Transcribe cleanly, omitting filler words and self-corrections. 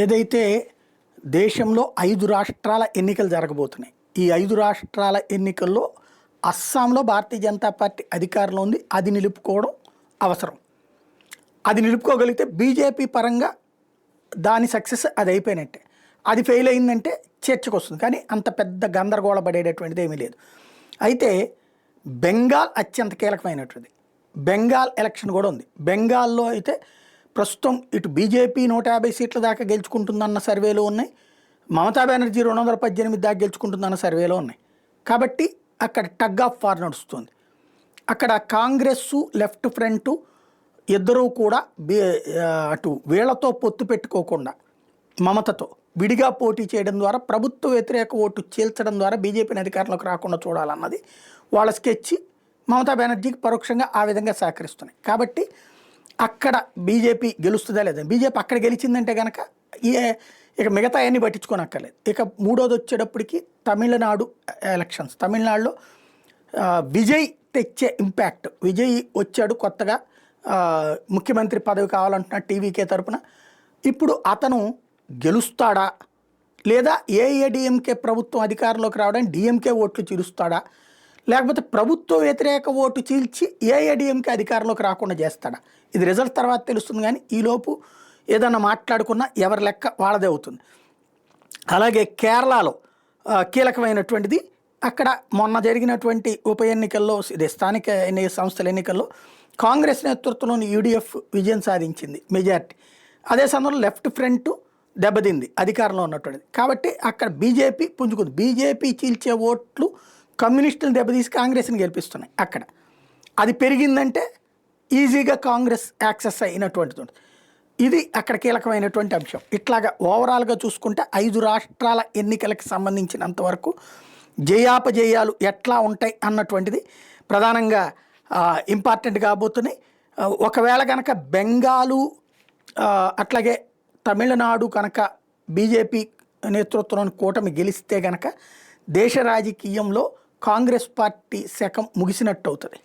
ఏదైతే దేశంలో 5 రాష్ట్రాల ఎన్నికలు జరగబోతున్నాయి. ఈ 5 రాష్ట్రాల ఎన్నికల్లో అస్సాంలో భారతీయ జనతా పార్టీ అధికారంలో ఉంది. అది నిలుపుకోవడం అవసరం. అది నిలుపుకోగలిగితే బీజేపీ పరంగా దాని సక్సెస్ అది అయిపోయినట్టే. అది ఫెయిల్ అయిందంటే చర్చకు వస్తుంది. కానీ అంత పెద్ద గందరగోళ పడేటటువంటిది ఏమీ లేదు. అయితే బెంగాల్ అత్యంత కీలకమైనటువంటిది. బెంగాల్ ఎలక్షన్ కూడా ఉంది. బెంగాల్లో అయితే ప్రస్తుతం ఇటు బీజేపీ 150 సీట్ల దాకా గెలుచుకుంటుందన్న సర్వేలు ఉన్నాయి. మమతా బెనర్జీ 218 దాకా గెలుచుకుంటుందన్న సర్వేలో ఉన్నాయి. కాబట్టి అక్కడ టగ్ ఆఫ్ వార్ నడుస్తుంది. అక్కడ కాంగ్రెస్ లెఫ్ట్ ఫ్రంట్ ఇద్దరూ కూడా అటు వీళ్లతో పొత్తు పెట్టుకోకుండా మమతతో విడిగా పోటీ చేయడం ద్వారా ప్రభుత్వ వ్యతిరేక ఓటు చీల్చడం ద్వారా బీజేపీని అధికారంలోకి రాకుండా చూడాలన్నది వాళ్ళ స్కెచ్. మమతా బెనర్జీకి పరోక్షంగా ఆ విధంగా సహకరిస్తున్నాయి. కాబట్టి అక్కడ బీజేపీ గెలుస్తుందా లేదా, బీజేపీ అక్కడ గెలిచిందంటే కనుక ఇక మిగతా అన్నీ పట్టించుకోనక్కర్లేదు. ఇక మూడోది వచ్చేటప్పటికి తమిళనాడు ఎలక్షన్స్. తమిళనాడులో విజయ్ తెచ్చే ఇంపాక్ట్. విజయ్ వచ్చాడు కొత్తగా, ముఖ్యమంత్రి పదవి కావాలంటున్నా టీవీకే తరపున. ఇప్పుడు అతను గెలుస్తాడా లేదా ఏఐఏడిఎంకే ప్రభుత్వం అధికారంలోకి రావడానికి డిఎంకే ఓట్లు చీలుస్తాడా, లేకపోతే ప్రభుత్వ వ్యతిరేక ఓటు చీల్చి ఏఐఏడిఎంకే అధికారంలోకి రాకుండా చేస్తాడా, ఇది రిజల్ట్ తర్వాత తెలుస్తుంది. కానీ ఈలోపు ఏదన్నా మాట్లాడుకున్నా ఎవరి లెక్క వాళ్ళదే అవుతుంది. అలాగే కేరళలో కీలకమైనటువంటిది. అక్కడ మొన్న జరిగినటువంటి ఉప ఎన్నికల్లో, ఇదే స్థానిక సంస్థల ఎన్నికల్లో కాంగ్రెస్ నేతృత్వంలోని యూడిఎఫ్ విజయం సాధించింది, మెజార్టీ. అదే సమయంలో లెఫ్ట్ ఫ్రంట్ దెబ్బతింది అధికారంలో ఉన్నటువంటిది. కాబట్టి అక్కడ బీజేపీ పుంజుకుంది. బీజేపీ చీల్చే ఓట్లు కమ్యూనిస్టులను దెబ్బతీసి కాంగ్రెస్ని గెలిపిస్తున్నాయి. అక్కడ అది పెరిగిందంటే ఈజీగా కాంగ్రెస్ యాక్సెస్ అయినటువంటిది. ఇది అక్కడ కీలకమైనటువంటి అంశం. ఇట్లాగా ఓవరాల్గా చూసుకుంటే 5 రాష్ట్రాల ఎన్నికలకు సంబంధించినంతవరకు జయాపజయాలు ఎట్లా ఉంటాయి అన్నటువంటిది ప్రధానంగా ఇంపార్టెంట్ కాబోతున్నాయి. ఒకవేళ కనుక బెంగాలు అట్లాగే తమిళనాడు కనుక బీజేపీ నేతృత్వంలోని కూటమి గెలిస్తే కనుక దేశ రాజకీయంలో కాంగ్రెస్ పార్టీ శకం ముగిసినట్టు అవుతుంది.